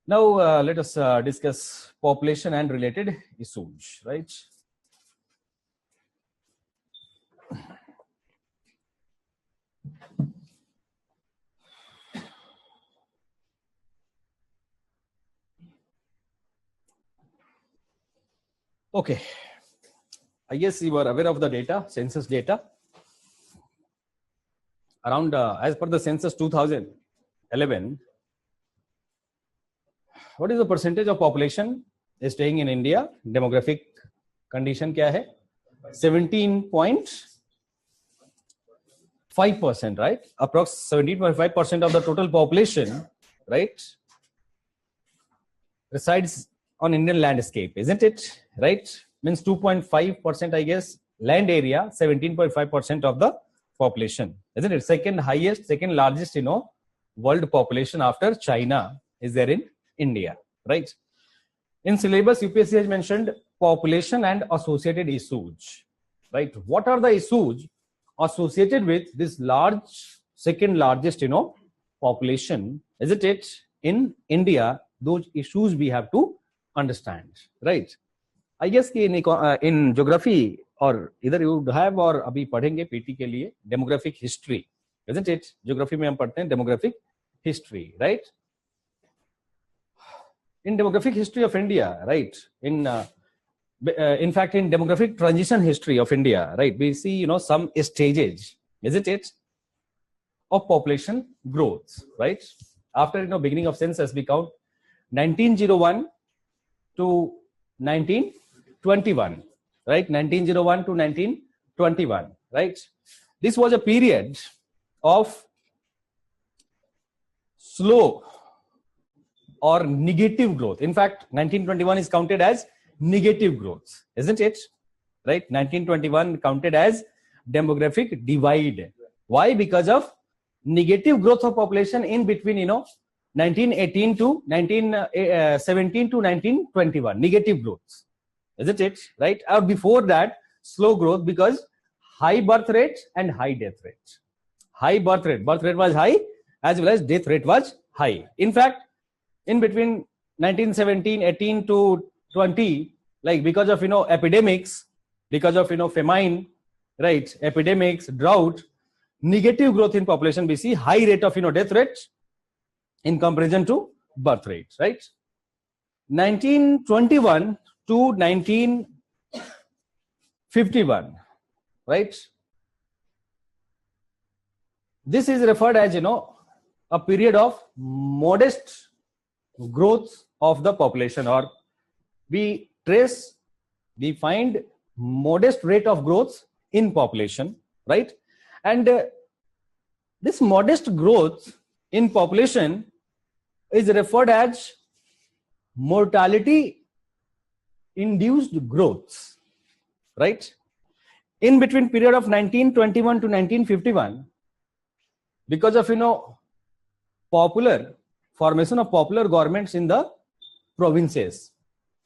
Now let us discuss population and related issues, right? Okay, I guess you are aware of the data, census data. Around, as per the census 2011, what is the percentage of population staying in India? Demographic condition क्या है? 17.5%, right? Approx 17.5% of the total population, right, resides on Indian landscape, isn't it? Right? Means 2.5%, I guess, land area, 17.5% of the population, isn't it? Second largest, world population after China is there in India, right? In syllabus, UPSC has mentioned population and associated issues, right? What are the issues associated with this second largest, population, isn't it, in India? Those issues we have to understand, right? I guess in geography or either you would have or अभी पढ़ेंगे PT के लिए demographic history, isn't it? Geography में हम पढ़ते हैं demographic history, right? In demographic history of India, right? In fact, in demographic transition history of India, right, we see some stages, isn't it, of population growth, right? After beginning of census, we count 1901 to 1921, right? 1901 to 1921, right? This was a period of slow or negative growth. In fact, 1921 is counted as negative growth, isn't it? Right? 1921 counted as demographic divide. Why? Because of negative growth of population in between, 1918 to 1917 to 1921, negative growth, isn't it? Right? Or before that, slow growth because high birth rate and high death rate. High birth rate was high as well as death rate was high. In fact, in between 1917, 18 to 20, like because of epidemics, because of famine, right? Epidemics, drought, negative growth in population, we see high rate of death rate in comparison to birth rate, right? 1921 to 1951, right? This is referred as a period of modest growth of the population, or we find modest rate of growth in population, right? And this modest growth in population is referred as mortality induced growth, right? In between period of 1921 to 1951, because of formation of popular governments in the provinces.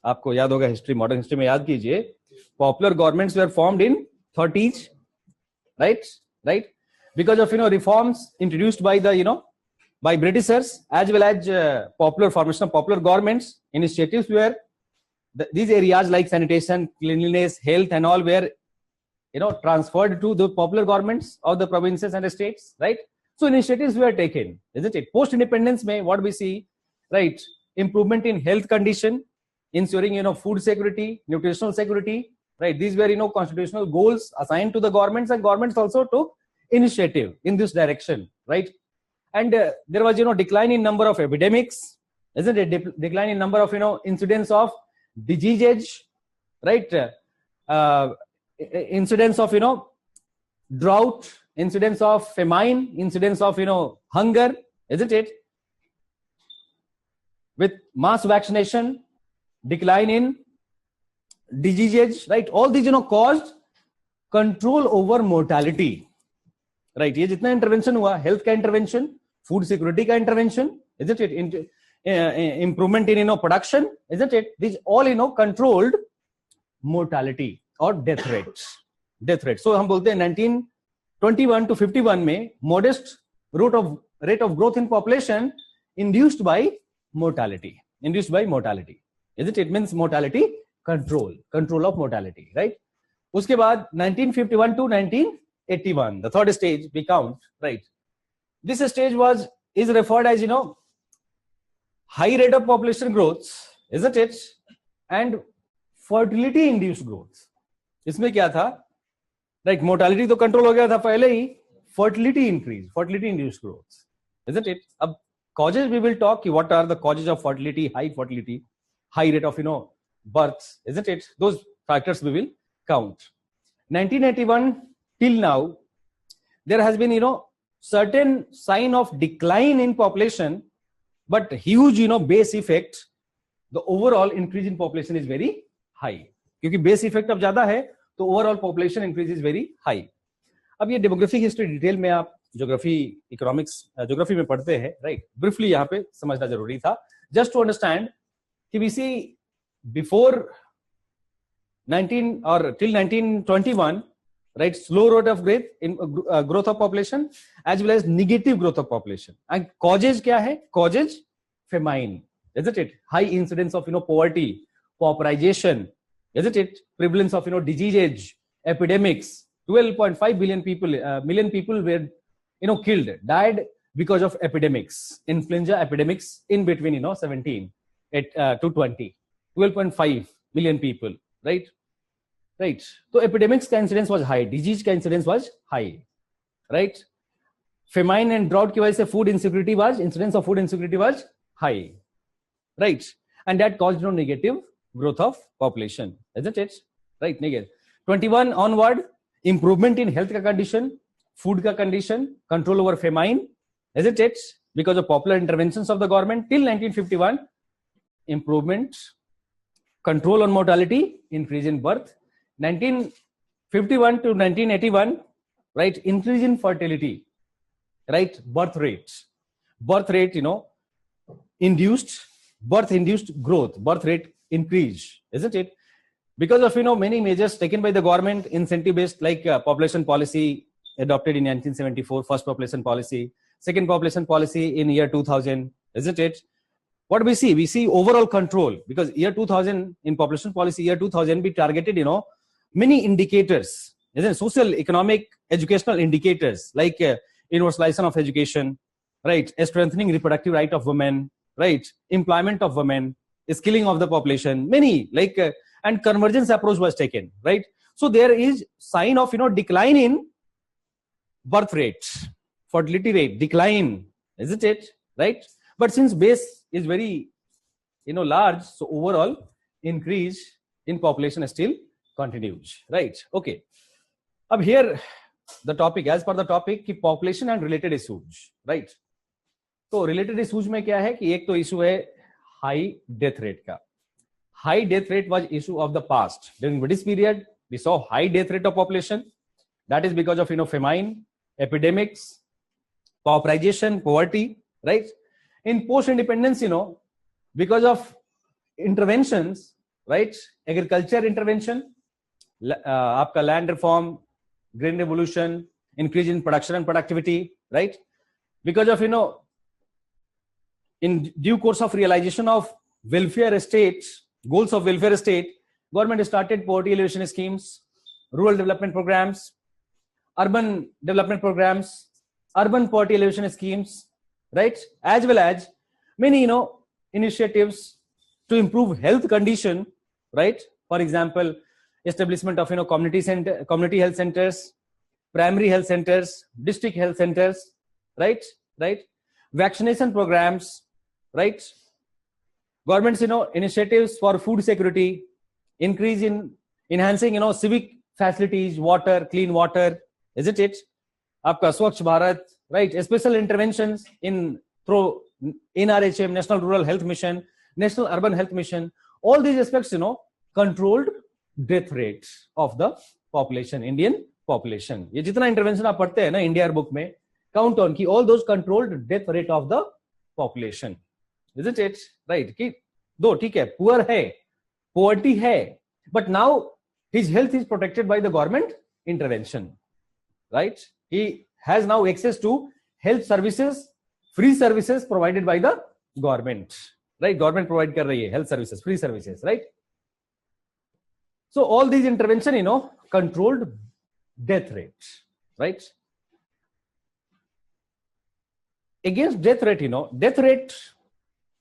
आपको याद होगा history, modern history में याद कीजिए, popular governments were formed in 30s, right? Because of reforms introduced by the by Britishers, as well as popular formation of popular governments, initiatives were these areas like sanitation, cleanliness, health, and all were transferred to the popular governments of the provinces and the states, right? So initiatives were taken, isn't it? Post independence may what we see, right? Improvement in health condition, ensuring food security, nutritional security, right? These were constitutional goals assigned to the governments, and governments also took initiative in this direction, right? And there was decline in number of epidemics, isn't it? Decline in number of incidents of diseases, right? Incidents of drought, incidents of famine, incidents of hunger, isn't it? With mass vaccination, decline in diseases, right? All these caused control over mortality, right? ये जितना intervention हुआ, health का intervention, food security का intervention, isn't it? Improvement in production, isn't it? These all controlled mortality or death rates. So हम बोलते हैं 1921 to 51 में modest rate of growth in population induced by mortality, induced by mortality, isn't it? Means mortality control of mortality, right? उसके बाद 1951 to 1981, the third stage we count, right? This stage is referred as, high rate of population growth, isn't it? And fertility induced growth. इसमें क्या था? Like mortality तो control हो गया था पहले ही, fertility increase, fertility induced growth, isn't it? अब causes we will talk, what are the causes of fertility, high rate of, births, isn't it? Those factors we will count. 1981 till now, there has been, certain sign of decline in population, but huge, base effect. The overall increase in population is very high. क्योंकि base effect अब ज्यादा है, तो overall population increase is very high. अब ये demographic history detail में आप geography economics geography में पढ़ते हैं, राइट? ब्रीफली यहाँ पे समझना जरूरी था, जस्ट टू अंडरस्टैंड कि वी सी बिफोर 19 और till 1921, right, slow rate of growth of population as well as negative growth of population. And causes क्या है? Causes famine, isn't it? High incidence of poverty, pauperization, isn't it? Prevalence of diseases, epidemics. 12.5 million people were killed, died because of epidemics, influenza epidemics in between 17 to 20. 12.5 million people, right? Right. So epidemics का incidence was high, disease का incidence was high, right? Famine and drought की वजह से incidence of food insecurity was high, right? And that caused negative growth of population, isn't it? Right, negative. 21 onward, improvement in health ka condition, food ka condition, control over famine, isn't it? Because of popular interventions of the government till 1951, improvement, control on mortality, increase in birth. 1951 to 1981, right? Increase in fertility, right? Birth rate, induced growth, birth rate increase, isn't it? Because of many measures taken by the government, incentive based, like population policy adopted in 1974, first population policy, second population policy in year 2000, isn't it? What we see overall control, because year 2000 in population policy, year 2000 we targeted many indicators, isn't it? Social, economic, educational indicators like universalization of education, right? Strengthening reproductive right of women, right? Employment of women, skilling of the population, many like and convergence approach was taken, right? So there is sign of decline in birth rate, fertility rate, decline, isn't it? Right? But since base is very large, so overall increase in population still continues, right? Okay. Ab here the topic, as per the topic, ki population and related issues, right? So related issues में क्या है कि एक तो issue है high death rate का. High death rate was issue of the past. During British period, we saw high death rate of population. That is because of famine, epidemics, pauperization, poverty, right? In post-independence, because of interventions, right? Agriculture intervention, आपका land reform, green revolution, increase in production and productivity, right? Because of in due course of realization of welfare state, goals of welfare state, government started poverty alleviation schemes, rural development programs, urban development programs, urban poverty alleviation schemes, right? As well as many initiatives to improve health condition, right? For example, establishment of community health centers, primary health centers, district health centers, right? Vaccination programs, right? Government's initiatives for food security, increase in enhancing civic facilities, water, clean water, isn't it? Aapka Swachh Bharat, right? Special interventions through NRHM, National Rural Health Mission, National Urban Health Mission. All these aspects, controlled death rates of the population, Indian population. ये जितना intervention आप पढ़ते हैं ना India book में, count on कि all those controlled death rate of the population, isn't it? Right? कि दो ठीक है, poor है, poverty है, but now his health is protected by the government intervention, right? He has now access to health services, free services provided by the government, right? Government provide कर रही है health services, free services, right? So all these intervention, controlled death rate, right? Against death rate, death rate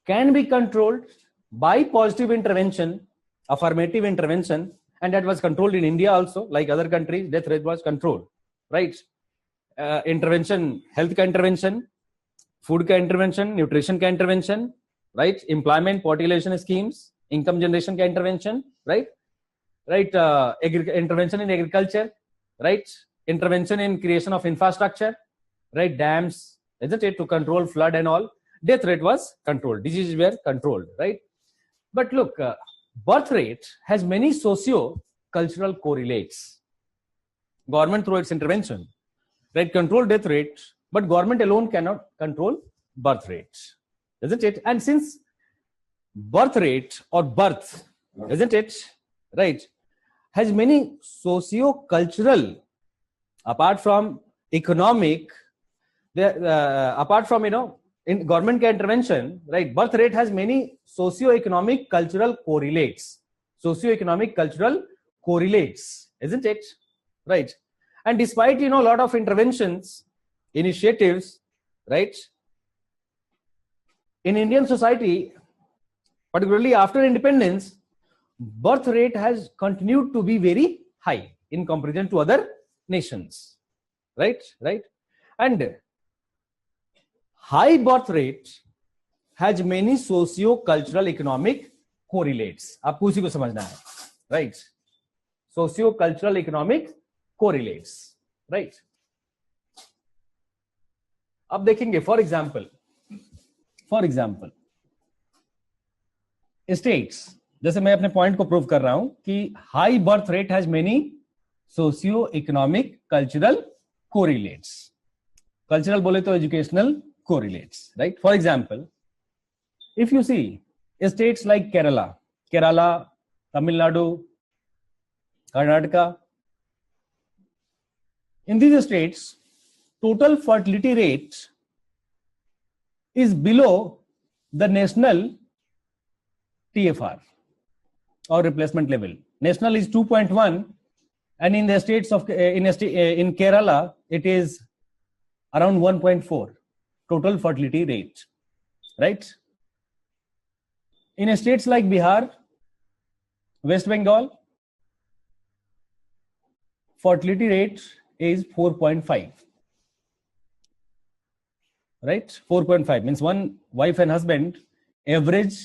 can be controlled by positive intervention, affirmative intervention, and that was controlled in India also. Like other countries, death rate was controlled, right? Intervention, health का intervention, food का intervention, nutrition का intervention, right? Employment, population schemes, income generation का intervention, right? Intervention in agriculture, right? Intervention in creation of infrastructure, right? Dams, isn't it, to control flood and all. Death rate was controlled, diseases were controlled, right? But look, birth rate has many socio-cultural correlates. Government through its intervention, right, control death rate, but government alone cannot control birth rate, isn't it? And since birth rate or birth, isn't it, right, has many socio-cultural, apart from economic, apart from, in government intervention, right, birth rate has many socio-economic cultural correlates. Socio-economic cultural correlates, isn't it? Right. And despite, a lot of interventions, initiatives, right, in Indian society, particularly after independence, birth rate has continued to be very high in comparison to other nations, right? And high birth rate has many socio-cultural economic correlates. आपको उसी को समझना है, right? Socio-cultural economic correlates, right? अब देखेंगे, for example, states, जैसे मैं अपने पॉइंट को प्रूव कर रहा हूं कि high birth rate has many socio economic cultural correlates. Cultural बोले तो educational correlates, right? For example, if you see states like Kerala, Tamil Nadu, Karnataka, in these states total fertility rate is below the national TFR or replacement level. National is 2.1, and in the states of in Kerala it is around 1.4 total fertility rate, right? In states like Bihar, West Bengal, fertility rate is 4.5, right? 4.5 means one wife and husband average,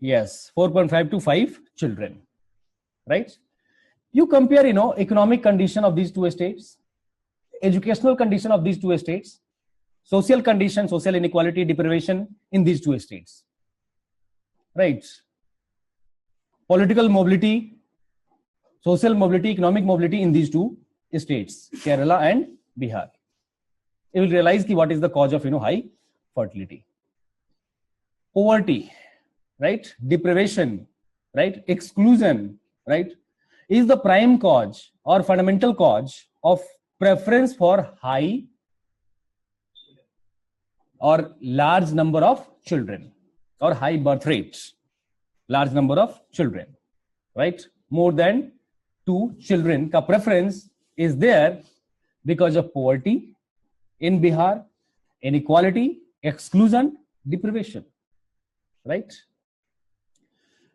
yes, 4.5 to 5 children, right? You compare, economic condition of these two states, educational condition of these two states, social condition, social inequality, deprivation in these two states, right? Political mobility, social mobility, economic mobility in these two states, Kerala and Bihar. You will realize what is the cause of, high fertility. Poverty, right? Deprivation, right? Exclusion, right? Is the prime cause or fundamental cause of preference for high or large number of children, or high birth rates, large number of children, right? More than 2 children ka preference is there because of poverty in Bihar, inequality, exclusion, deprivation, right?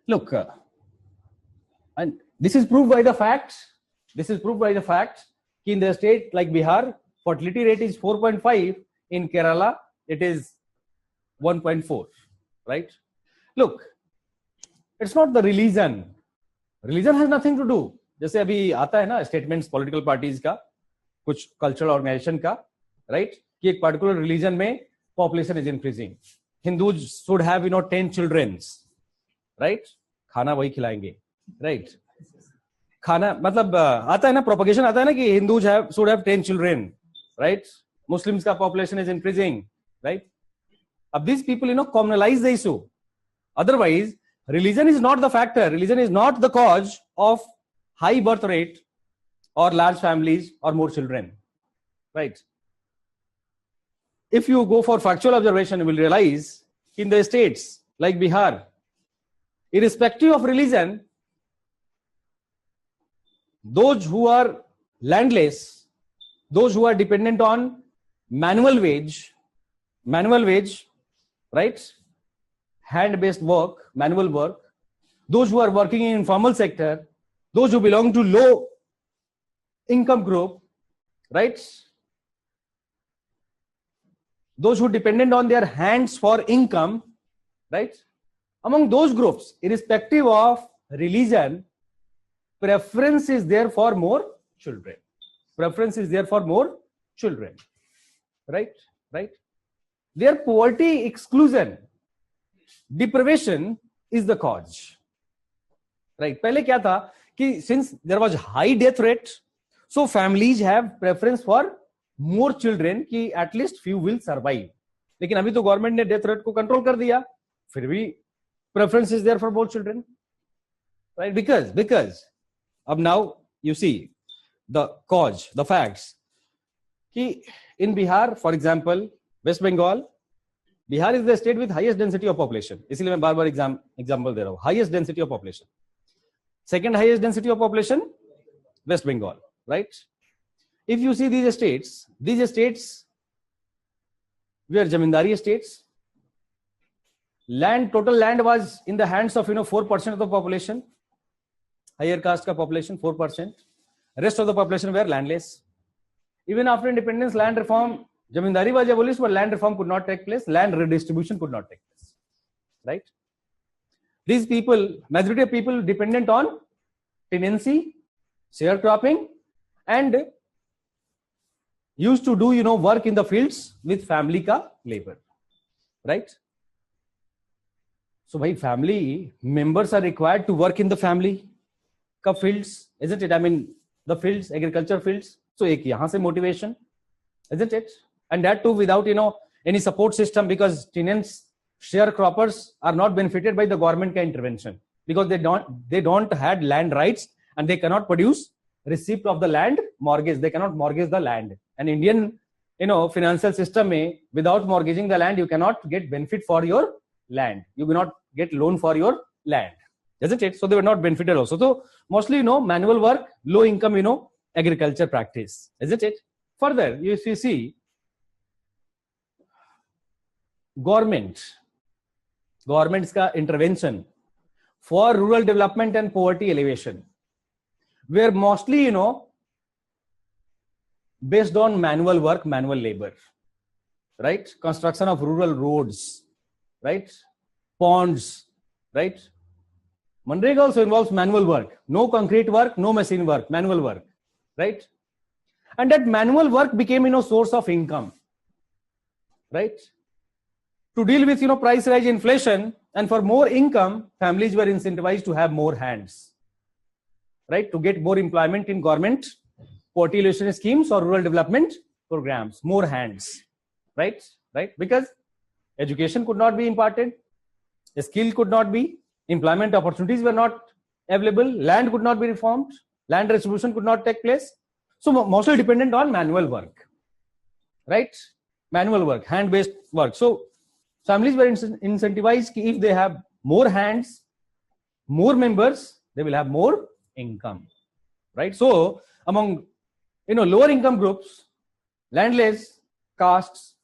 Look, and this is proved by the fact, in the state like Bihar, fertility rate is 4.5, in Kerala it is 1.4, right? Look, it's not the religion has nothing to do. जैसे अभी आता है ना statements political parties का, कुछ cultural organisation का, right, कि एक पर्टिकुलर रिलीजन में population is increasing, Hindus should have 10 childrens, right, खाना वही खिलाएंगे, राइट, खाना मतलब आता है ना, प्रोपगेशन आता है ना कि Hindus should have 10 children, right, Muslims का पॉपुलेशन इज इंक्रीजिंग, राइट. अब these people communalize the issue. Otherwise religion is not the factor, religion is not the cause of high birth rate or large families or more children, right? If you go for factual observation, you will realize in the states like Bihar, irrespective of religion, those who are landless, those who are dependent on manual wage, right? Hand-based work, manual work, those who are working in informal sector, those who belong to low income group, right? Those who dependent on their hands for income, right? Among those groups, irrespective of religion, preference is there for more children. Preference is there for more children, right? Right? Their poverty, exclusion, deprivation is the cause, right? पहले क्या था कि since there was high death rate, so families have preference for more children कि at least few will survive. लेकिन अभी तो government ने death rate को कंट्रोल कर दिया, फिर भी preference is there for more children, right? Because अब now you see the cause, the facts कि in Bihar, for example, West Bengal, Bihar is the state with highest density of population. इसीलिए मैं बार बार example दे रहा हूँ. Highest density of population. Second highest density of population, West Bengal, right? If you see these states were zamindari states. Total land was in the hands of 4% of the population. Higher caste ka population 4%. Rest of the population were landless. Even after independence, land reform, zamindari was abolished, but land reform could not take place. Land redistribution could not take place, right? These people, majority of people dependent on tenancy, sharecropping, and used to do work in the fields with family ka labor, right? So bhai, family members are required to work in the family ka fields, isn't it? I mean the fields, agriculture fields. So ek yahan se motivation, isn't it? And that too without any support system, because tenants, sharecroppers are not benefited by the government ka intervention, because they don't had land rights and they cannot produce receipt of the land mortgage. They cannot mortgage the land. And Indian financial system mein, without mortgaging the land, you cannot get benefit for your land. You cannot get loan for your land, isn't it? So they were not benefited also. So mostly manual work, low income agriculture practice, isn't it? Further, if you see government's ka intervention for rural development and poverty elevation were mostly based on manual work, manual labor, right? Construction of rural roads, right? Ponds, right? Manrega also involves manual work. No concrete work, no machine work, manual work, right? And that manual work became source of income, right? To deal with price rise, inflation, and for more income, families were incentivized to have more hands, right? To get more employment in government poverty alleviation schemes or rural development programs, more hands, right? Because education could not be imparted, skill could not be, employment opportunities were not available, land could not be reformed, land distribution could not take place. So mostly dependent on manual work, right? Manual work, hand-based work. So families were incentivized if they have more hands, more members, they will have more income, right? So among lower income groups, landless castes,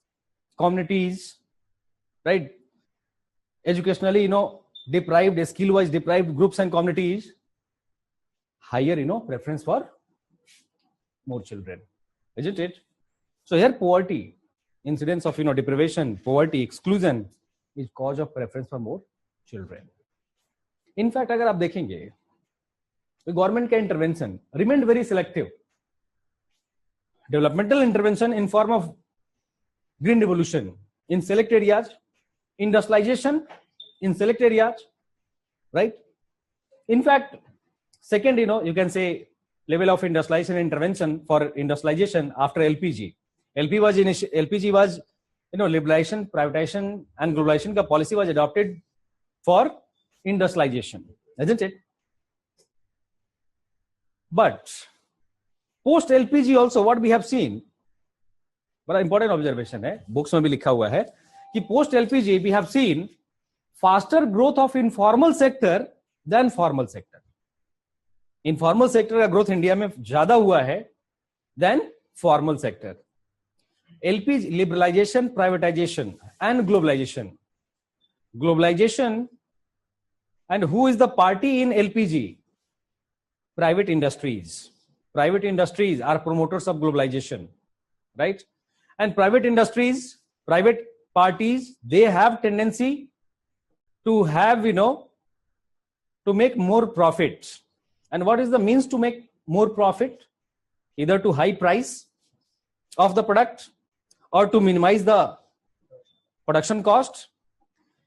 communities, right? Educationally, deprived, skill-wise deprived groups and communities, higher, preference for more children, isn't it? So here poverty, incidence of deprivation, poverty, exclusion is cause of preference for more children. In fact, अगर आप देखेंगे, the government का intervention remained very selective. Developmental intervention in form of green revolution in select areas, industrialization in select areas, right? In fact, second, you can say level of industrialization intervention for industrialization after LPG. LPG was liberalization, privatization, and globalization ka policy was adopted for industrialization, isn't it? But post LPG also what we have seen, बड़ा important observation है, books में भी लिखा हुआ है कि post LPG we have seen faster growth of informal sector than formal sector. Informal sector का growth India में ज्यादा हुआ है than formal sector. LPG liberalization, privatization and globalization. Globalization, and who is the party in LPG? Private industries. Private industries are promoters of globalization, right? And private industries, private parties, they have tendency to have, to make more profit. And what is the means to make more profit? Either to high price of the product or to minimize the production cost.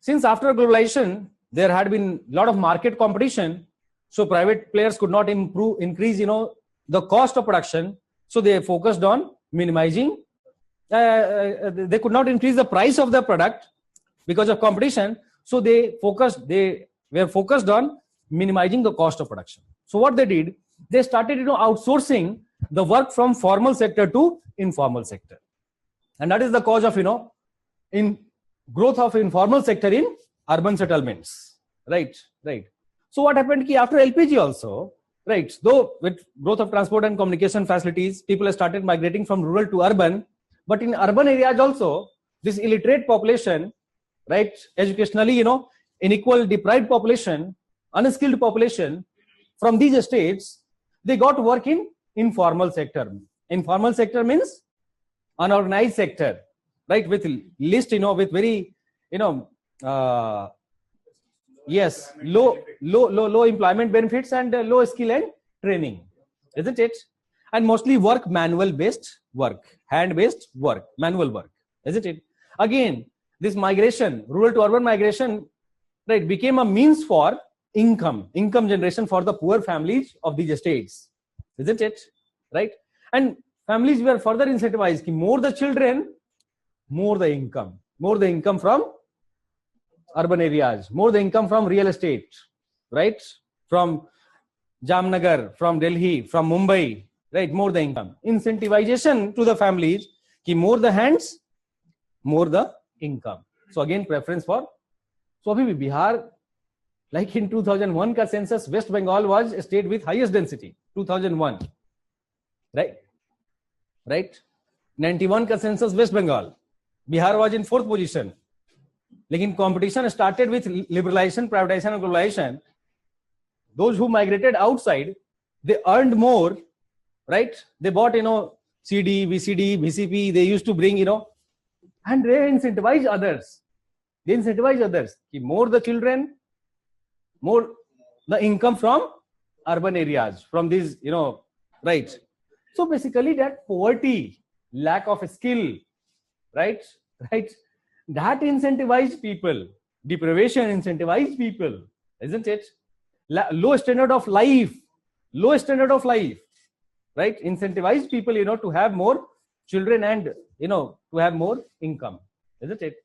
Since after globalization, there had been a lot of market competition, so private players could not increase, the cost of production. So they focused on minimizing. They could not increase the price of the product because of competition. So they were focused on minimizing the cost of production. So what they did, they started, outsourcing the work from formal sector to informal sector, and that is the cause of, in growth of informal sector in urban settlements. Right. So what happened ki after LPG also, right, though with growth of transport and communication facilities, people have started migrating from rural to urban, but in urban areas also, this illiterate population, right, educationally, unequal, deprived population, unskilled population from these estates, they got work in informal sector. Informal sector means unorganized sector, right, with list, with very, yes, low employment benefits and low skill and training, isn't it? And mostly manual based work, hand based work, manual work, isn't it? Again, this migration, rural to urban migration, right, became a means for income generation for the poor families of these estates, isn't it? Right? And families were further incentivized, more the children, more the income from urban areas, more the income from real estate, right? From Jamnagar, from Delhi, from Mumbai, right? More the income. Incentivization to the families, more the hands, more the income. So again, preference for. So abhi Bihar, like in 2001 ka census, West Bengal was a state with highest density, 2001, right? 91 ka census, West Bengal, Bihar was in 4th position. Lekin competition started with liberalization, privatization and globalization. Those who migrated outside, they earned more, right? They bought, CD, VCD, VCP, they used to bring, and they incentivize others. More the children, more the income from urban areas, from these, right? So basically that poverty, lack of skill, right? That incentivized people. Deprivation incentivized people, isn't it? Low standard of life, right? Incentivized people, to have more children and, to have more income, isn't it?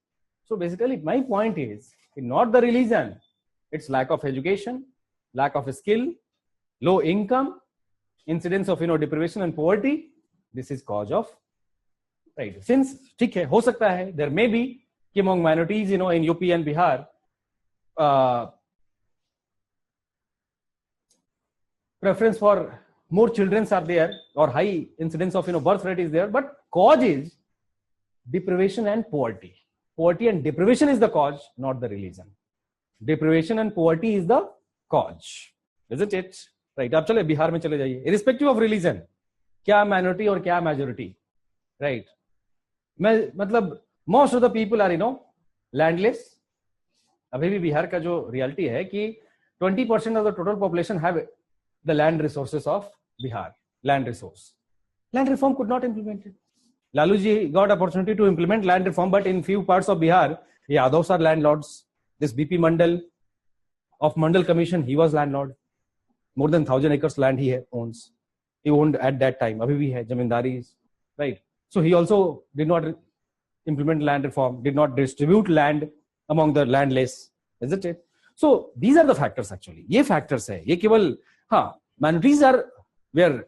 So basically my point is, not the religion, it's lack of education, lack of skill, low income, incidence of, deprivation and poverty. This is cause of, right? Since, ठीक है, हो सकता है, there may be among minorities, in UP and Bihar, preference for more children are there, or high incidence of, birth rate is there, but cause is deprivation and poverty. Poverty and deprivation is the cause, not the religion. Deprivation and poverty is the cause, isn't it? Right? अब चले बिहार में चले जाइए. Irrespective of religion, क्या minority और क्या majority, right? मतलब most of the people are, landless. अभी भी बिहार का जो reality है कि 20% of the total population have the land resources of Bihar. Land resource. Land reform could not implement it. Lalu ji got opportunity to implement land reform, but in few parts of Bihar, Yadavs are landlords. This BP Mandal of Mandal Commission, he was landlord. More than 1,000 acres land he owns. He owned at that time. Abhi bhi hai, jamindaris, right? So he also did not implement land reform, did not distribute land among the landless, isn't it? So these are the factors actually. ये factors है. ये केवल हाँ, minorities were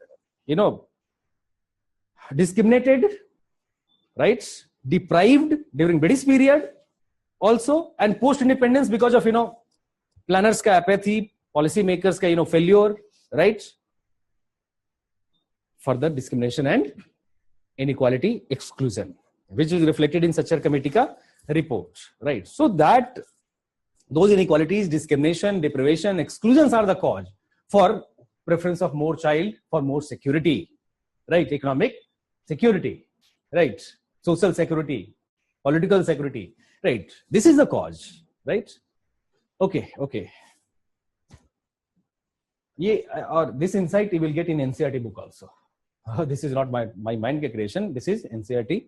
discriminated, right? Deprived during British period, also, and post independence because of planners ka apathy, policy makers ka failure, right? Further discrimination and inequality exclusion, which is reflected in Sachar committee ka report, right? So that those inequalities, discrimination, deprivation, exclusions are the cause for preference of more child, for more security, right? Economic security, right? Social security, political security, right? This is the cause, right? Okay. Or this insight you will get in NCERT book also. This is not my mind creation. This is NCERT,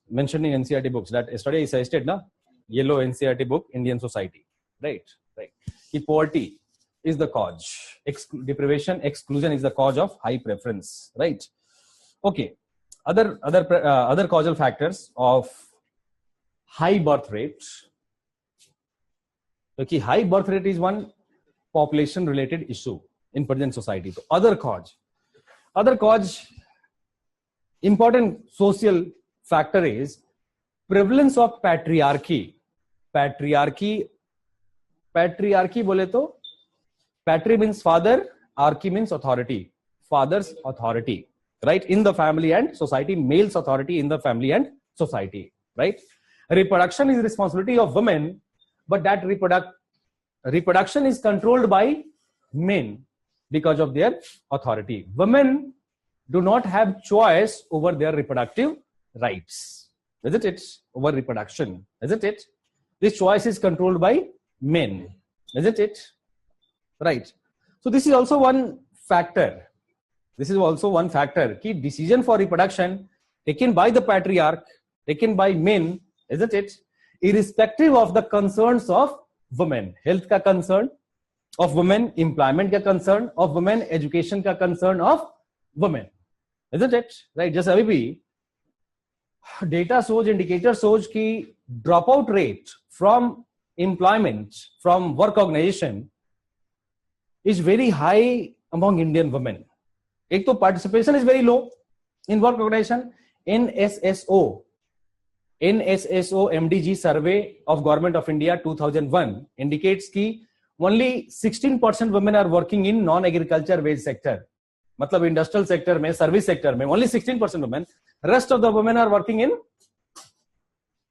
mentioned in NCERT books. That yesterday I suggested, na, yellow NCERT book, Indian society, right? Poverty is the cause. Deprivation, exclusion is the cause of high preference, right? Okay. Other causal factors of high birth rate. Okay, high birth rate is one population related issue in present society. So other cause, important social factor is prevalence of patriarchy. Patriarchy bole to, patri means father, archy means authority, father's authority, right? In the family and society, male's authority in the family and society, right? Reproduction is responsibility of women, but that reproduction is controlled by men because of their authority. Women do not have choice over their reproductive rights, isn't it? Over reproduction, isn't it? This choice is controlled by men, isn't it? Right. So this is also one factor. Key decision for reproduction taken by the patriarch, taken by men, isn't it? Irrespective of the concerns of women, health ka concern of women, employment ka concern of women, education ka concern of women, isn't it? Right. Just abhi bhi data shows, indicator shows ki dropout rate from employment, from work organization is very high among Indian women. Ek to participation is very low in work organization. NSSO MDG survey of Government of India 2001 indicates ki only 16% women are working in non-agriculture wage sector. Matlab industrial sector mein, service sector mein, only 16% women. Rest of the women are working in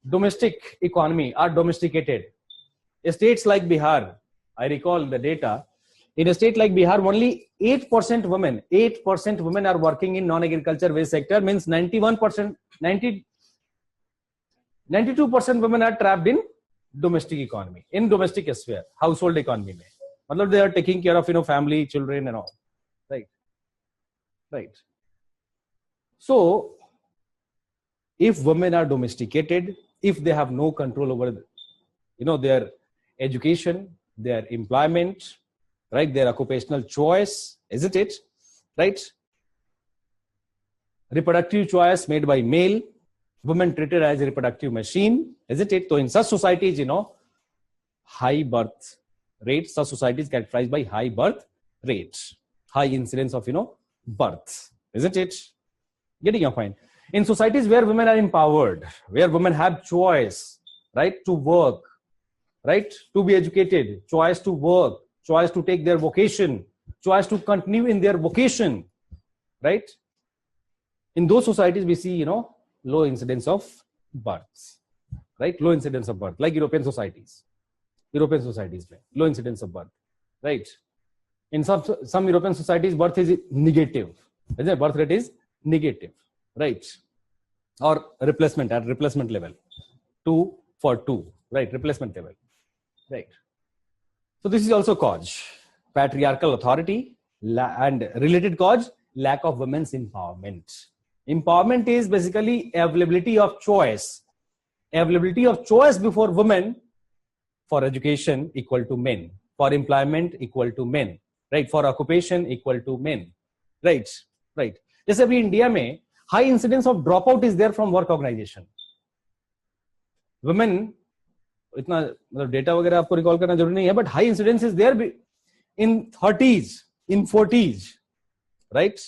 domestic economy, are domesticated. States like Bihar, I recall the data, in a state like Bihar, only 8% women are working in non-agriculture wage sector, means 92% women are trapped in domestic economy, in domestic sphere, household economy mein. Matlab they are taking care of family, children and all, right. So if women are domesticated, if they have no control over their education, their employment, right, their occupational choice, isn't it? Right. Reproductive choice made by male, women treated as a reproductive machine, isn't it? So in such societies, high birth rates, such societies characterized by high birth rates, high incidence of birth, isn't it? Getting your point? In societies where women are empowered, where women have choice, right, to work, right, to be educated, choice to work, choice to take their vocation, choice to continue in their vocation, right? In those societies, we see, low incidence of births, right? Low incidence of birth, like European societies, low incidence of birth, right? In some European societies, birth is negative, isn't it? Birth rate is negative, right? Or replacement at replacement level, 2 for 2, right? Replacement level, right? So this is also cause, patriarchal authority, and related cause, lack of women's empowerment. Empowerment is basically availability of choice before women, for education equal to men, for employment equal to men, right? For occupation equal to men, right? जैसे अभी India में high incidence of dropout is there from work organization. Women, इतना मतलब data वगैरह आपको recall करना जरूरी नहीं है, but high incidence is there in 30s, in 40s, right?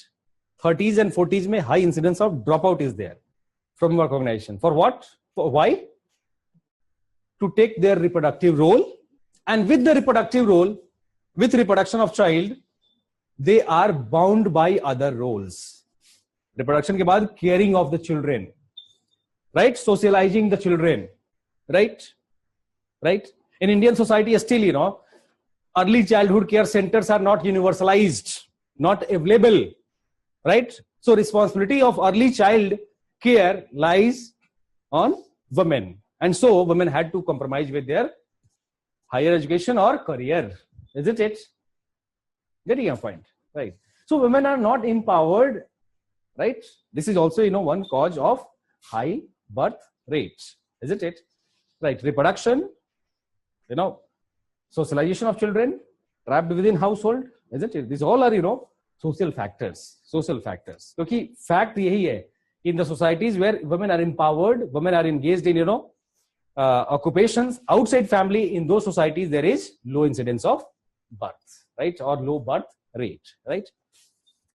30s and 40s में high incidence of dropout is there from work organization. For what? For why? to take their reproductive role, and with the reproductive role, with reproduction of child, they are bound by other roles. Reproduction के बाद caring of the children, right? Socializing the children, right? Right? In Indian society, still, you know, early childhood care centers are not universalized, not available, right? So responsibility of early child care lies on women. And so women had to compromise with their higher education or career, isn't it? Getting your point, right? So women are not empowered, right? This is also, you know, one cause of high birth rates, isn't it? Right? Reproduction, you know, socialization of children, trapped within household, isn't it? These all are, you know, social factors. Because fact yahi hai, in the societies where women are empowered, women are engaged in, you know, occupations outside family, in those societies there is low incidence of birth, right? Or low birth rate, right?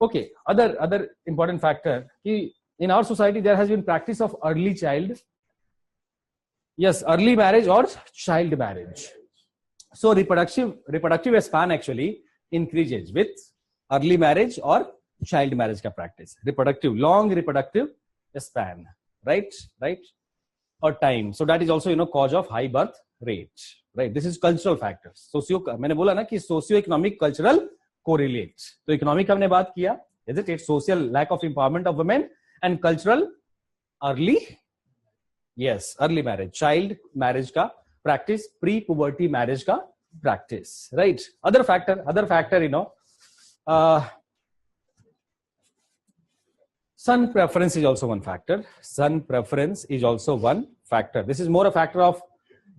Okay, other important factor, in our society there has been practice of early marriage or child marriage. So reproductive span actually increases with early marriage or child marriage ka practice. Long reproductive span, right? Or time. So that is also, you know, cause of high birth rate, right? This is cultural factors. मैंने बोला ना कि socio-economic cultural correlates. तो economic हमने बात किया, isn't it? Social lack of empowerment of women, and cultural early marriage, child marriage ka practice, pre-puberty marriage ka practice, right? Other factor, you know, son preference is also one factor. This is more a factor of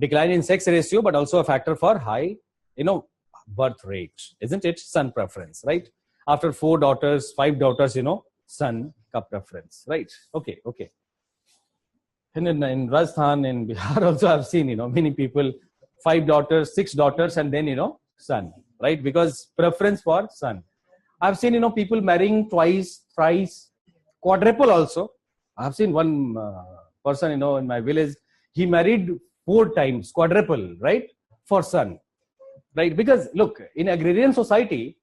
decline in sex ratio, but also a factor for high, you know, birth rate, isn't it? Son preference, right? After 4 daughters, 5 daughters, you know, son ka preference, right? Okay. In Rajasthan, in Bihar also I've seen, you know, many people, 5 daughters, 6 daughters, and then, you know, son, right? Because preference for son. I've seen, you know, people marrying twice, thrice, quadruple also. I've seen one person, you know, in my village, he married 4 times, quadruple, right? For son, right? Because look, in agrarian society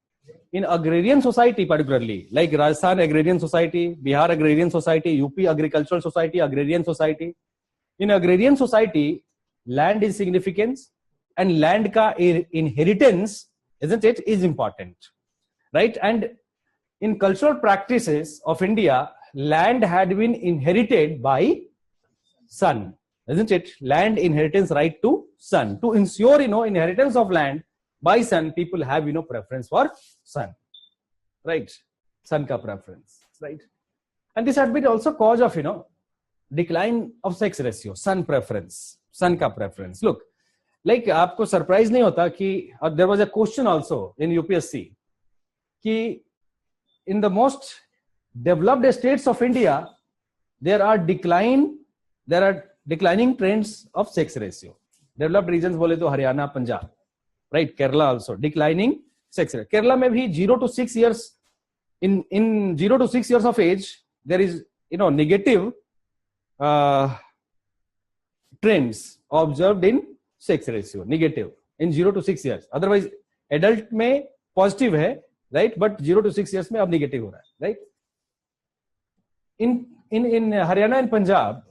particularly, like Rajasthan agrarian society, Bihar agrarian society, UP agricultural society, agrarian society. In agrarian society, land is significant, and land ka inheritance, isn't it, is important, right? And in cultural practices of India, land had been inherited by son, isn't it? Land inheritance right to son. To ensure, you know, inheritance of land by son, people have, you know, preference for son, right? Son ka preference, right? And this had been also cause of, you know, decline of sex ratio, son ka preference. Look, like aapko surprise nahi hota ki, or there was a question also in UPSC ki in the most developed states of India, there are declining trends of sex ratio. Developed regions bole to Haryana, Punjab, right? Kerala also declining sex ratio. Kerala mein bhi 0 to 6 years, in 0 to 6 years of age, there is, you know, negative trends observed in sex ratio, negative in 0 to 6 years. Otherwise adult mein positive hai, right? But 0 to 6 years mein ab negative ho raha hai, right? In Haryana and Punjab,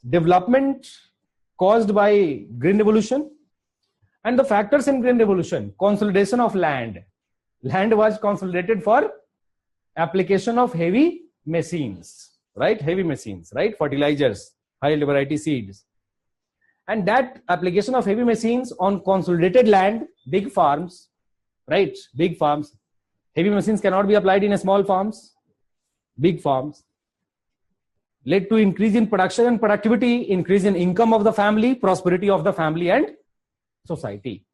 development caused by Green Revolution, and the factors in Green Revolution, consolidation of land was consolidated for application of heavy machines, right? Fertilizers, high variety seeds, and that application of heavy machines on consolidated land, big farms, right? Big farms, heavy machines cannot be applied in small farms, big farms, led to increase in production and productivity, increase in income of the family, prosperity of the family and society.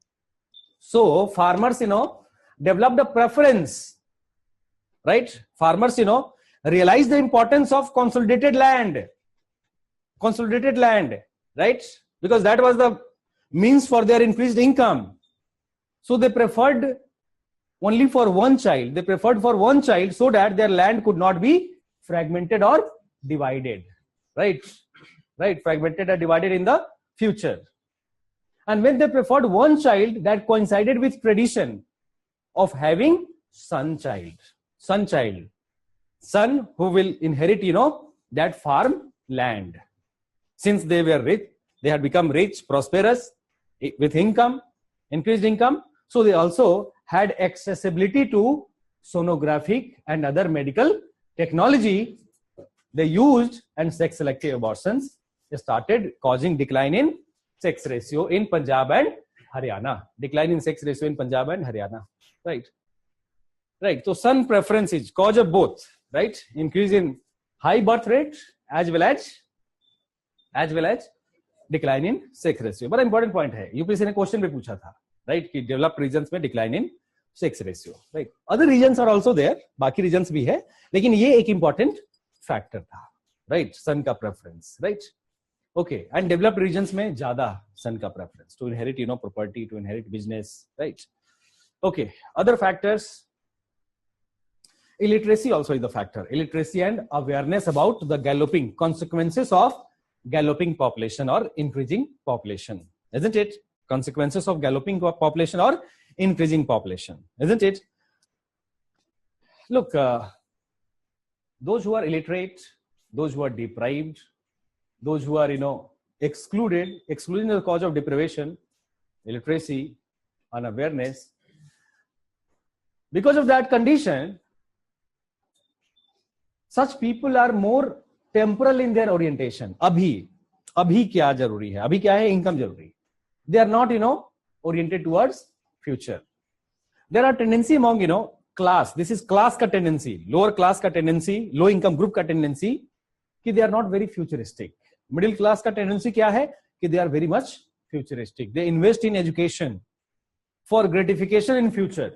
So farmers, you know, developed a preference, right? Farmers, you know, realized the importance of consolidated land, right? Because that was the means for their increased income. So they preferred only for one child. So that their land could not be fragmented or divided, right? Fragmented or divided in the future. And when they preferred one child, that coincided with tradition of having son child, son who will inherit, that farm land. Since they were rich, they had become rich, prosperous, with income, increased income. So they also had accessibility to sonographic and other medical technology. They used, and sex selective abortions started causing decline in sex ratio in Punjab and Haryana. Decline in sex ratio in Punjab and Haryana. Right. So son preference is cause of both. Right. Increase in high birth rate as well as decline in sex ratio. बड़ा important point है. UPSC ने question भी पूछा था, right? कि developed regions में decline in sex ratio. Right. Other regions are also there. बाकी regions भी है, लेकिन ये एक important factor था. Right. Son का preference. Right. Okay. And developed regions में ज़्यादा son का preference to inherit, property, to inherit business. Right. Okay. Other factors. Illiteracy also is the factor. Illiteracy and awareness about the galloping consequences of galloping population or increasing population, isn't it? Consequences of galloping population or increasing population, isn't it? Look, those who are illiterate, those who are deprived, those who are, excluding the cause of deprivation, illiteracy, unawareness. Because of that condition, such people are more temporal in their orientation. अभी क्या जरूरी है? अभी क्या है? Income जरूरी. They are not, oriented towards future. There are tendency among, class. This is class का tendency, lower class का tendency, low income group का tendency, कि they are not very futuristic. Middle class का tendency क्या है? कि they are very much futuristic. They invest in education for gratification in future.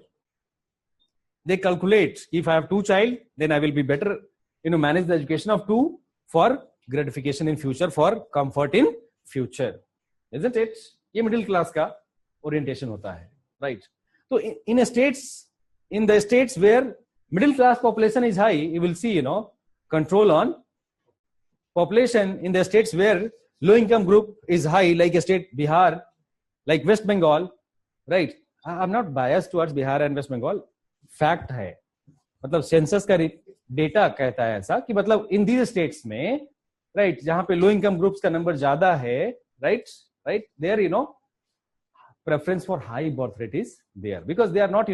They calculate, if I have 2 child, then I will be better, manage the education of 2 for gratification in future, for comfort in future, isn't it? ये middle class का orientation होता है, right? So in the states where middle class population is high, you will see, control on population. In the states where low income group is high, like a state Bihar, like West Bengal, right? I'm not biased towards Bihar and West Bengal. Fact है, मतलब census का data कहता है ऐसा कि मतलब in these states में, right, जहां पे लो इनकम ग्रुप्स का नंबर ज्यादा है, right, there preference for high birth rate is there because they are not,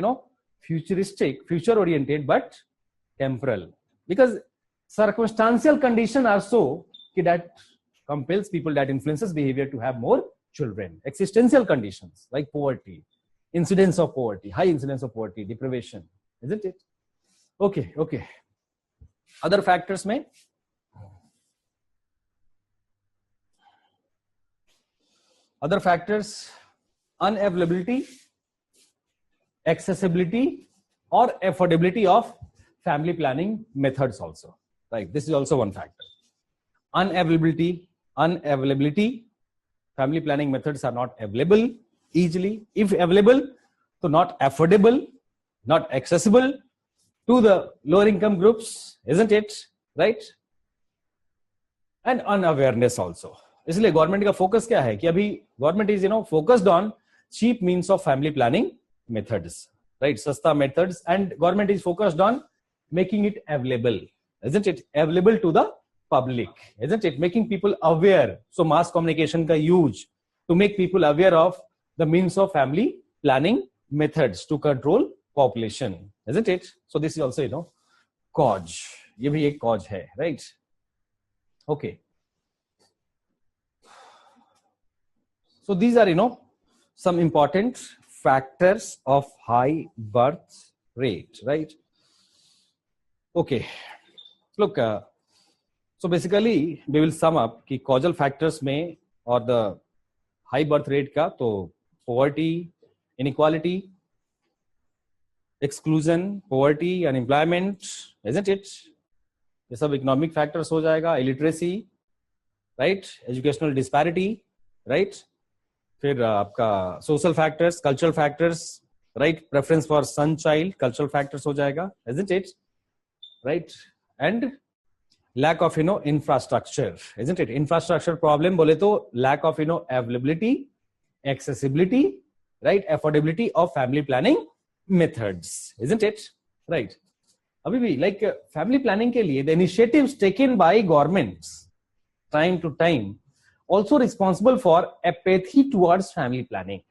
futuristic, future oriented, but temporal, because circumstantial condition are so that compels people, that influences behavior to have more children. Existential conditions like poverty, incidence of poverty, high incidence of poverty, deprivation, isn't it? Okay. Other factors may unavailability, accessibility, or affordability of family planning methods also, right? This is also one factor. Unavailability, family planning methods are not available easily. If available, so not affordable, not accessible to the lower income groups, isn't it? Right? And unawareness also. इसलिए government का focus क्या है कि अभी government is focused on cheap means of family planning methods, right? Sasta methods, and government is focused on making it available, isn't it? Available to the public, isn't it? Making people aware. So mass communication ka use to make people aware of the means of family planning methods to control population, isn't it? So this is also, cause. ये भी एक cause है, right? Okay. So these are, some important factors of high birth rate, right? Okay. Look, so basically we will sum up कि causal factors में और the high birth rate का तो poverty, inequality, exclusion, poverty, unemployment, isn't it? ये सब economic factors हो जाएगा, illiteracy, right? Educational disparity, right? फिर आपका social factors, cultural factors, right, preference for son child, cultural factors हो जाएगा, isn't it? Right, and lack of infrastructure, isn't it? Infrastructure problem बोले तो lack of availability, accessibility, right, affordability of family planning methods, isn't it? Right. अभी भी like family planning के लिए the initiatives taken by governments time to time also responsible for apathy towards family planning.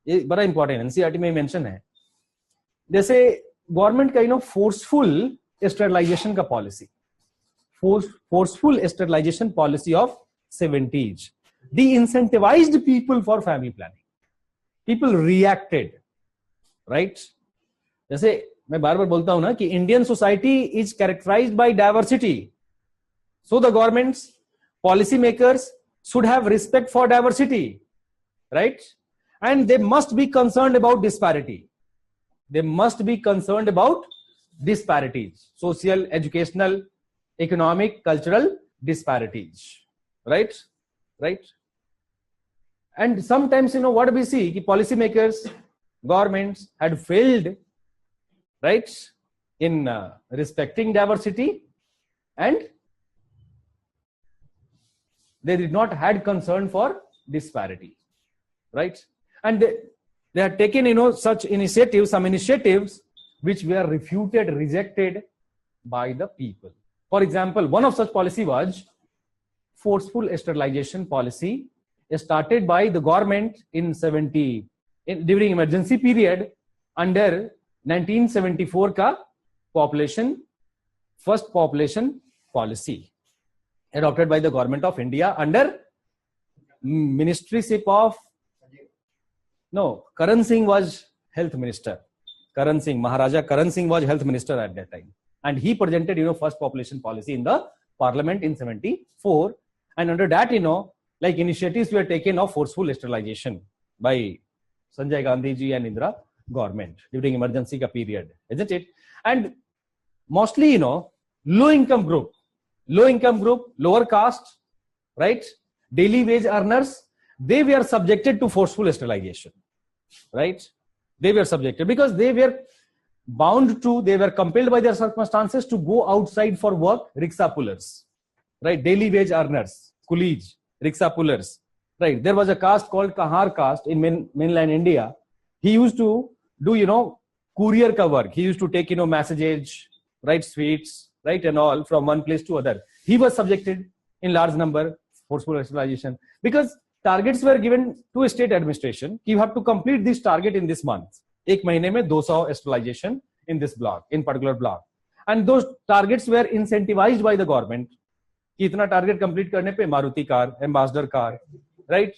ये बड़ा important NCERT में mention है. जैसे government का फोर्सफुल स्टेरिलाइजेशन का policy, forceful sterilization policy of 70s de-incentivized people for family planning. People reacted, right? जैसे मैं बार बार बोलता हूं ना कि Indian society is characterised by diversity, so the governments, policy makers should have respect for diversity, right? And they must be concerned about disparity. They must be concerned about disparities, social, educational, economic, cultural disparities, right? Right. And sometimes what we see, ki policy makers, governments had failed, right, in respecting diversity, and they did not had concern for disparity, right? And they had taken such initiatives, some initiatives which were refuted, rejected by the people. For example, one of such policy was forceful sterilization policy started by the government in during emergency period under 1974 ka first population policy adopted by the government of India under ministryship of Karan Singh was health minister. Karan Singh, Maharaja Karan Singh was health minister at that time, and he presented first population policy in the parliament in 74, and under that like initiatives were taken of forceful sterilization by Sanjay Gandhi ji and Indira government during emergency ka period, isn't it? And mostly low income group, lower caste, right, daily wage earners, they were subjected to forceful sterilization, right? They were subjected because they were they were compelled by their circumstances to go outside for work. Rickshaw pullers, right? Daily wage earners, coolies, rickshaw pullers, right? There was a caste called Kahar caste in mainland India. He used to do courier ka work. He used to take messages, right, sweets, right, and all from one place to other. He was subjected in large number forceful sterilization because targets were given to a state administration. You have to complete this target in this month. एक महीने में 200 sterilization in this block, in particular block, and those targets were incentivized by the government. कि इतना target complete करने पे Maruti car, ambassador car, right?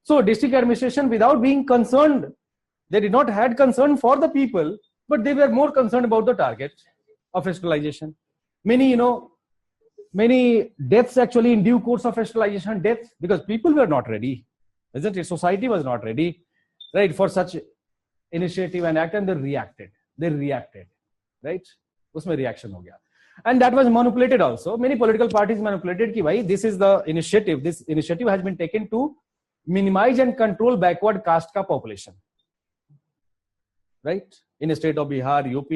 So district administration, without being concerned, they did not had concern for the people, but they were more concerned about the target of sterilization. Many deaths actually in due course of sterilization, deaths because people were not ready, isn't it? Society was not ready, right, for such initiative and act, and they reacted, right? Usme reaction ho gaya. And that was manipulated also. Many political parties manipulated ki bhai, this is the initiative. This initiative has been taken to minimize and control backward caste ka population, right? In the state of Bihar, UP,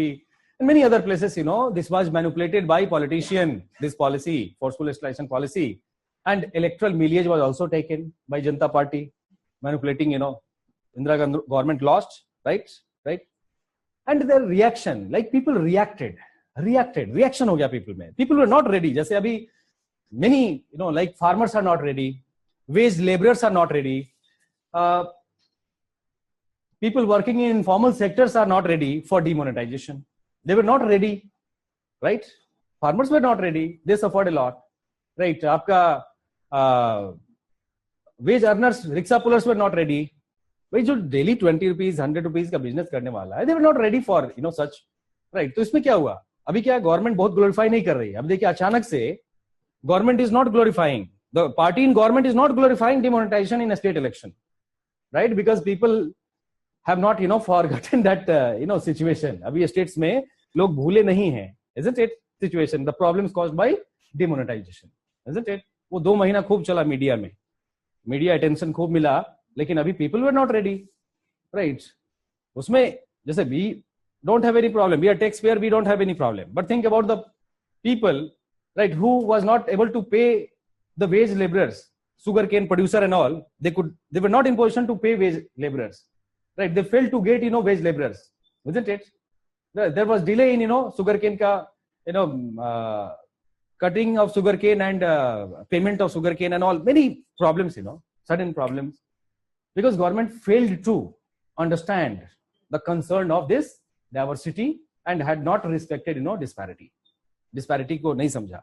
and many other places, this was manipulated by politician, this policy, forceful sterilization policy, and electoral millage was also taken by Janata Party, manipulating, Indira Gandhi government lost, right? And their reaction, like people reaction ho gaya people mein. People were not ready. Jaise abhi many, like farmers are not ready, wage laborers are not ready, people working in informal sectors are not ready for demonetization. They were not ready, right? Farmers were not ready. They suffered a lot, right? Aapka wage earners, rickshaw pullers were not ready. भाई जो daily 20 rupees 100 rupees का business करने वाला है, they were not ready for such, right? तो इसमें क्या हुआ? अभी क्या गवर्नमेंट बहुत ग्लोरीफाई नहीं कर रही है. अब देखिए अचानक से government is not glorifying, the party in government is not glorifying demonetisation in a state election, right? Because people have not forgotten that situation. अभी स्टेट्स में लोग भूले नहीं हैं, isn't it? Situation, the problems caused by demonetization, isn't it? वो 2 महीना खूब चला मीडिया में, मीडिया अटेंशन खूब मिला, लेकिन अभी people were not ready, right? उसमें जैसे we don't have any problem, we are taxpayer, we don't have any problem, but think about the people right, who was not able to pay the wage laborers, sugarcane producer and all, they were not in position to pay wage laborers, right? They failed to get, wage laborers, isn't it? There was delay in, sugarcane ka, cutting of sugarcane and payment of sugarcane and all, many problems, sudden problems, because government failed to understand the concern of this diversity and had not respected, disparity को नहीं समझा.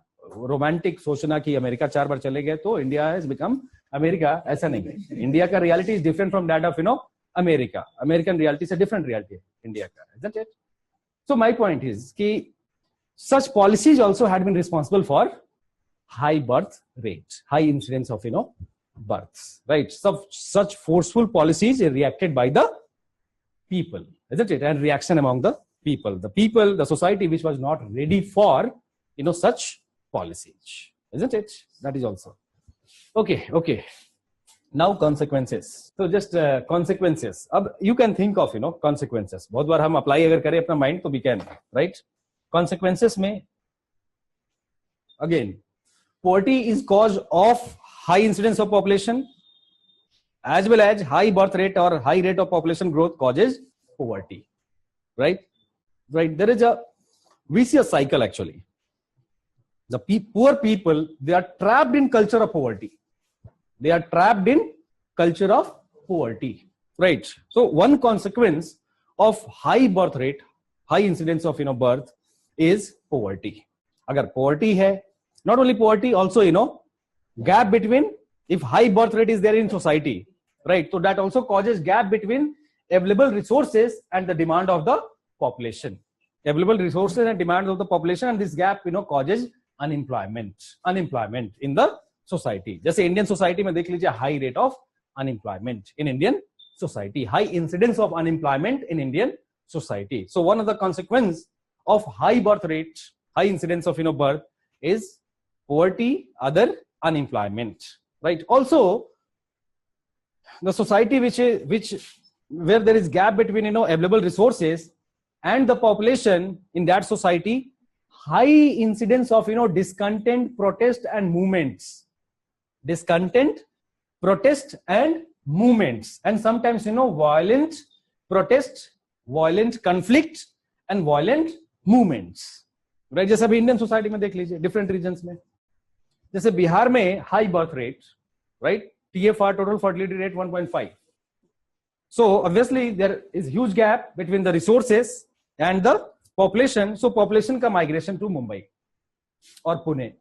Romantic सोचना कि America 4 बार चले गए तो India has become America, ऐसा नहीं है. इंडिया का reality is different from that of America. American reality से डिफरेंट रियलिटी है इंडिया का, isn't it? So my point is कि such policies also had been responsible for high birth rate, high incidence of births, right? Such forceful policies are reacted by the people, isn't it? And reaction among the people, the society which was not ready for such policies, isn't it? That is also okay. Now consequences. So just consequences. Ab you can think of consequences. बहुत बार हम apply अगर करें अपना mind तो we can, right? Consequences में again, poverty is cause of high incidence of population as well as high birth rate or high rate of population growth causes poverty, right? There is a vicious cycle actually. The poor people, they are trapped in culture of poverty. They are trapped in culture of poverty, right? So one consequence of high birth rate, high incidence of birth is poverty. Agar poverty hai, not only poverty, also gap between, if high birth rate is there in society, right? So that also causes gap between available resources and the demand of the population. Available resources and demand of the population, and this gap causes unemployment in the society. जैसे Indian society में देख लीजिए, high rate of unemployment in Indian society, high incidence of unemployment in Indian society. So one of the consequence of high birth rate, high incidence of birth is poverty, other unemployment, right? Also the society where there is gap between available resources and the population, in that society high incidence of discontent, protest and movements, and sometimes violent protest, violent conflict and violent movements, right? जैसे अभी Indian society में देख लीजिए different regions में, जैसे बिहार में high birth rate, right? TFR, total fertility rate 1.5. So obviously there is huge gap between the resources and the population. So population का migration to Mumbai or Pune,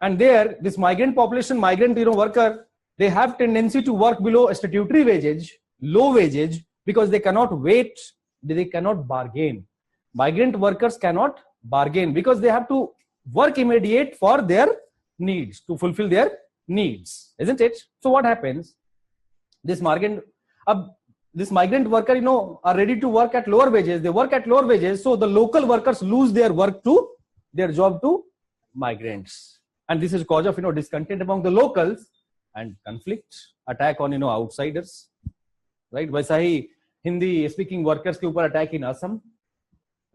and there this migrant population, migrant worker, they have tendency to work below statutory wages, low wages, because they cannot wait, they cannot bargain. Migrant workers cannot bargain because they have to work immediate for their needs, to fulfill their needs, isn't it? So what happens? This migrant worker, are ready to work at lower wages. They work at lower wages, so the local workers lose their job to migrants, and this is cause of discontent among the locals and conflict, attack on outsiders, right? वैसा ही Hindi speaking workers के ऊपर attack in Assam,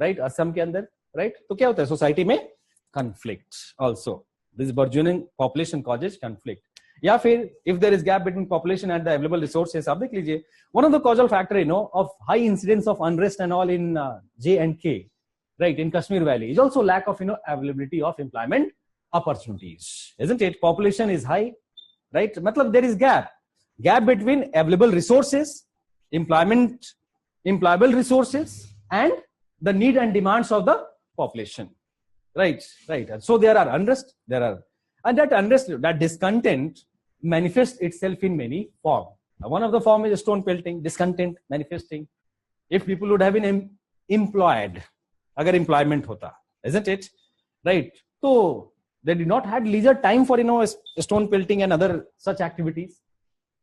right? Assam के अंदर, right? तो क्या होता है society में? conflict also. This burgeoning population causes conflict. या फिर if there is gap between population and the available resources, आप देख लीजिए, one of the causal factor of high incidence of unrest and all in J&K, right, in Kashmir Valley, is also lack of availability of employment opportunities, isn't it? Population is high, right? मतलब there is gap between available resources, employable resources, and the need and demands of the population, right? So there are unrest, and that unrest, that discontent manifests itself in many forms. One of the form is stone pelting, discontent manifesting. If people would have been employed, agar employment hota, isn't it? Right? So they did not have leisure time for stone pelting and other such activities,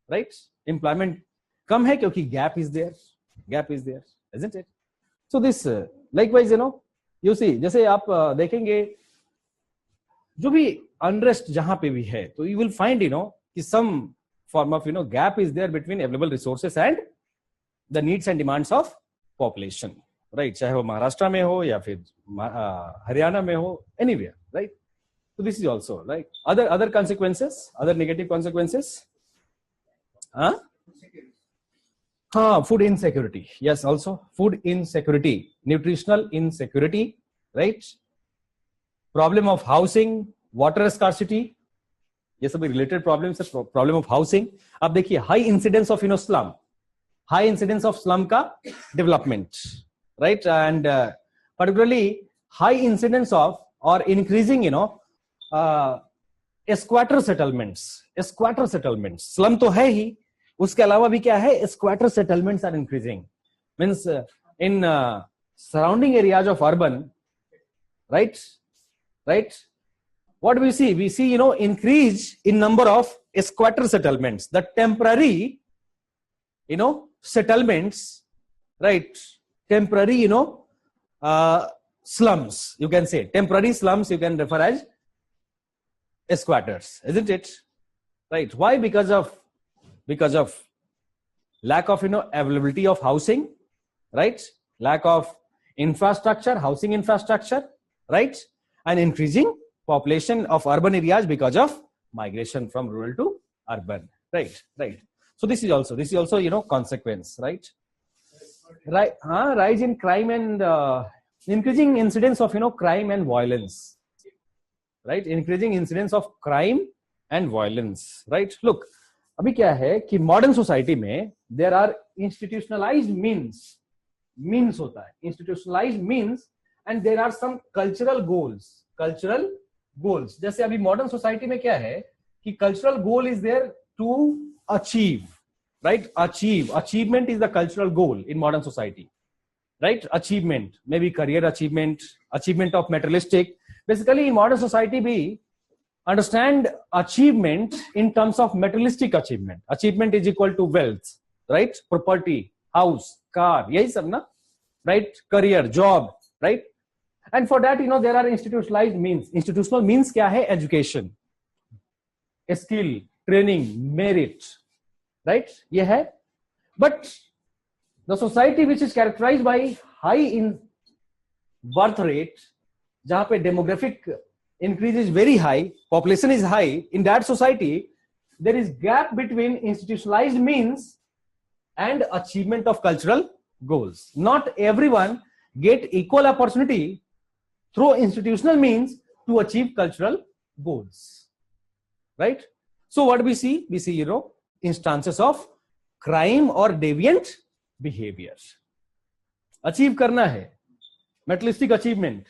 right? Employment kam hai kyunki gap is there, isn't it? So this likewise, you see, जैसे आप देखेंगे जो भी unrest जहां पे भी है, तो you will find कि some form of gap is there between available resources and the needs and demands of population, right? चाहे वो महाराष्ट्र में हो या फिर हरियाणा में हो, anywhere, right? So this is also right. Other consequences, other negative consequences. Food insecurity. Yes, also food insecurity, nutritional insecurity, right? Problem of housing, water scarcity. ये सब related problems है. Problem of housing. अब देखिए high incidence of slum, high incidence of slum का development, right? And particularly high incidence of or increasing squatter settlements. Squatter settlements. Slum तो है ही, उसके अलावा भी क्या है? Squatter settlements are increasing. Means in surrounding areas of urban, right? What do we see? We see, increase in number of squatter settlements. The temporary, settlements, right? Temporary, slums. You can say temporary slums. You can refer as squatters, isn't it? Right? Why? Because of lack of availability of housing, right? Lack of infrastructure, housing infrastructure, right? And increasing population of urban areas because of migration from rural to urban, right? So this is also consequence, right? Rise in crime and increasing incidence of crime and violence, right? Increasing incidence of crime and violence, right? Look, अभी क्या है कि modern society में there are institutionalised means होता है, institutionalised means, and there are some cultural goals. जैसे अभी modern society में क्या है कि cultural goal is there to achieve, right? Achievement is the cultural goal in modern society, right? Achievement may be career achievement of materialistic. Basically in modern society भी understand achievement in terms of materialistic achievement. Achievement is equal to wealth, right? Property, house, car, yahi sab na, right? Career, job, right? And for that, there are institutionalized means. Institutional means kya hai? Education, skill, training, merit, right? Ye hai. But the society which is characterized by high in birth rate, jahan pe demographic increase is very high, population is high, in that society there is gap between institutionalized means and achievement of cultural goals. Not everyone get equal opportunity through institutional means to achieve cultural goals, right? So what we see instances of crime or deviant behavior. Achieve karna hai, materialistic achievement,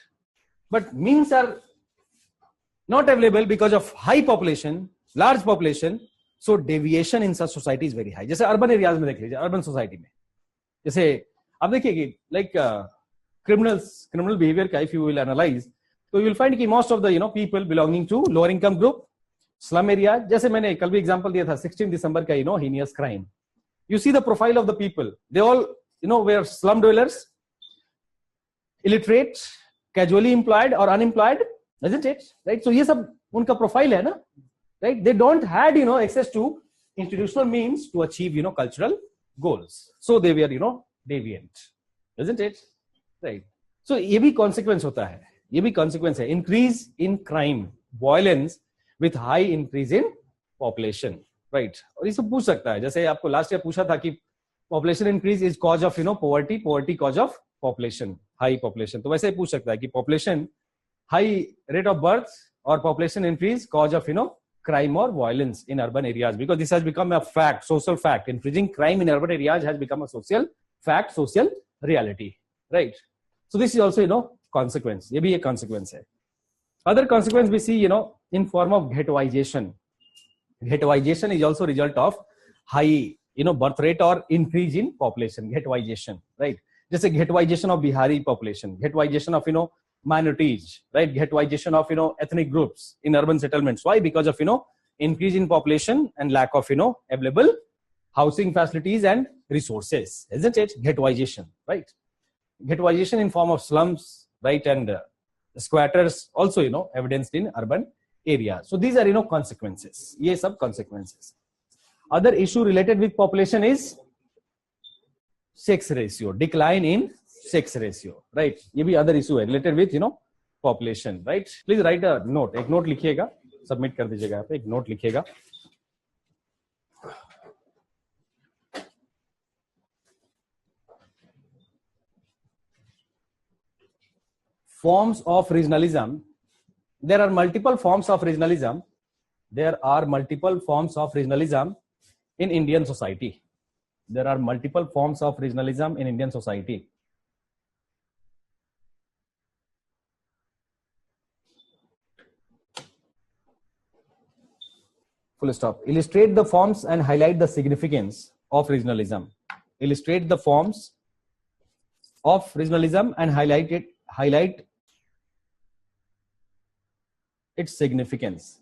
but means are not available because of high population, large population. So deviation in such society is very high. जैसे urban areas में देख लीजिए, urban society में जैसे आप देखिए कि like criminal behavior का if you will analyze, so you will find कि most of the people belonging to lower income group, slum area. जैसे मैंने कल भी example दिया था 16 December का heinous crime. You see the profile of the people. They all were slum dwellers, illiterate, casually employed or unemployed. Isn't it? Right? So ये सब उनका प्रोफाइल है ना, right? They don't had access to institutional means to achieve cultural goals. So they were deviant. Isn't it? Right? So ये भी consequence होता है, ये भी consequence है. Increase in crime, violence with high increase in population, right? और ये सब पूछ सकता है, जैसे आपको लास्ट ईयर पूछा था कि population increase is cause of poverty cause of population, high population. तो वैसे ही पूछ सकता है कि population high rate of birth or population increase cause of crime or violence in urban areas, because this has become a fact, social fact. Increasing crime in urban areas has become a social fact, social reality, right? So this is also consequence. ये भी एक consequence है. Other consequence we see in form of ghettoization. Ghettoization is also result of high birth rate or increase in population. Ghettoization, right? जैसे ghettoization of Bihari population, ghettoization of minorities, right? Ghettoization of ethnic groups in urban settlements. Why? Because of increase in population and lack of available housing facilities and resources, isn't it? Ghettoization, right? Ghettoization in form of slums, right? And squatters also evidenced in urban areas. So these are consequences. Ye sab consequences. Other issue related with population is sex ratio, decline in sex ratio, right? ये भी other issue है related with population, right? Please write a note. एक note लिखिएगा, submit कर दीजिएगा यहाँ पे, एक note लिखिएगा. Forms of regionalism. There are multiple forms of regionalism. There are multiple forms of regionalism in Indian society. There are multiple forms of regionalism in Indian society. Full stop. Illustrate the forms and highlight the significance of regionalism. Illustrate the forms of regionalism and highlight its significance.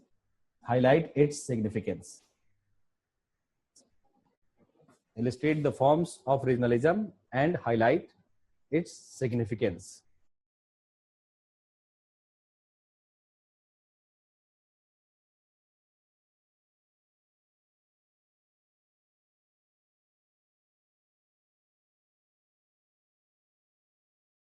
Highlight its significance. Illustrate the forms of regionalism and highlight its significance.